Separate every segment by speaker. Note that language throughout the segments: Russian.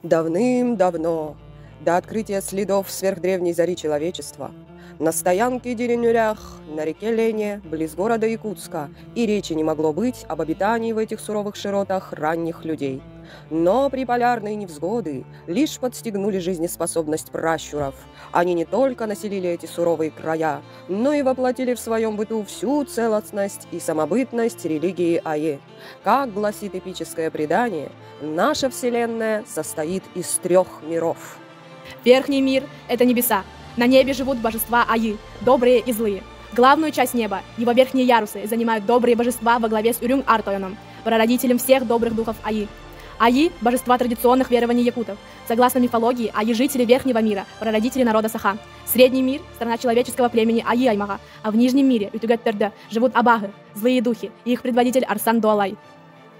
Speaker 1: Давным-давно, до открытия следов сверхдревней зари человечества, на стоянке Деренюрях, на реке Лене, близ города Якутска, и речи не могло быть об обитании в этих суровых широтах ранних людей. Но приполярные невзгоды лишь подстегнули жизнеспособность пращуров. Они не только населили эти суровые края, но и воплотили в своем быту всю целостность и самобытность религии Айе. Как гласит эпическое предание, наша Вселенная состоит из 3 миров.
Speaker 2: Верхний мир – это небеса. На небе живут божества Айи, добрые и злые. Главную часть неба, его верхние ярусы, занимают добрые божества во главе с Урюн-Артойоном, прародителем всех добрых духов Айи. Айи – божества традиционных верований якутов. Согласно мифологии, Айи – жители верхнего мира, прародители народа Саха. Средний мир – страна человеческого племени Айи-Аймага, а в нижнем мире, Ютугет-Терде, живут Абагы, злые духи, и их предводитель Арсан Дуалай.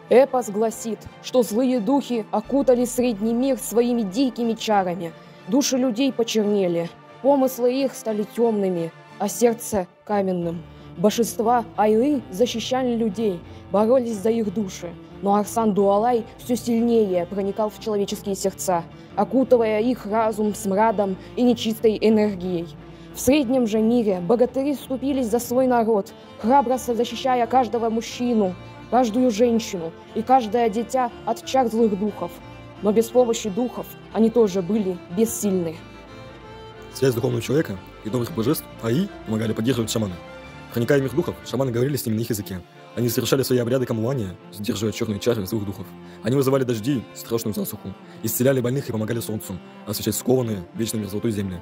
Speaker 3: Эпос гласит, что злые духи окутали средний мир своими дикими чарами. Души людей почернели, помыслы их стали темными, а сердце – каменным. Божества Айы защищали людей, боролись за их души. Но Арсан Дуалай все сильнее проникал в человеческие сердца, окутывая их разум смрадом и нечистой энергией. В среднем же мире богатыри вступились за свой народ, храбро защищая каждого мужчину, каждую женщину и каждое дитя от чар злых духов. Но без помощи духов они тоже были бессильны.
Speaker 4: Связь духовного человека и добрых божеств Айи помогали поддерживать шаманы. Проникая в мир духов, шаманы говорили с ними на их языке. Они совершали свои обряды камуания, сдерживая черные чары злых духов. Они вызывали дожди, страшную засуху, исцеляли больных и помогали солнцу освещать скованные вечной мерзлотой земли.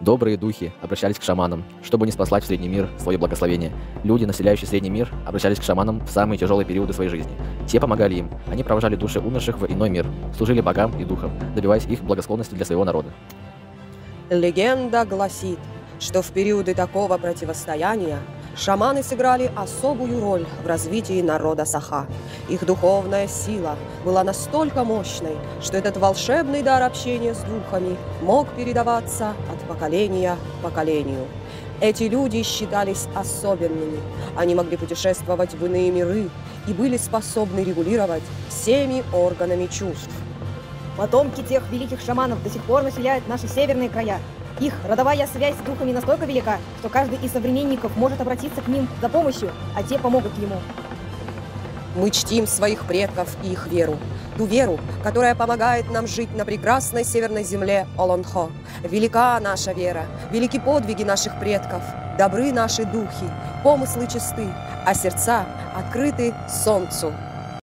Speaker 5: Добрые духи обращались к шаманам, чтобы не спаслать в Средний мир свое благословение. Люди, населяющие Средний мир, обращались к шаманам в самые тяжелые периоды своей жизни. Те помогали им, они провожали души умерших в иной мир, служили богам и духам, добиваясь их благосклонности для своего народа.
Speaker 1: Легенда гласит, что в периоды такого противостояния шаманы сыграли особую роль в развитии народа Саха. Их духовная сила была настолько мощной, что этот волшебный дар общения с духами мог передаваться от поколения к поколению. Эти люди считались особенными. Они могли путешествовать в иные миры и были способны регулировать всеми органами чувств.
Speaker 6: Потомки тех великих шаманов до сих пор населяют наши северные края. Их родовая связь с духами настолько велика, что каждый из современников может обратиться к ним за помощью, а те помогут ему.
Speaker 1: Мы чтим своих предков и их веру. Ту веру, которая помогает нам жить на прекрасной северной земле Олонхо. Велика наша вера, велики подвиги наших предков, добры наши духи, помыслы чисты, а сердца открыты солнцу.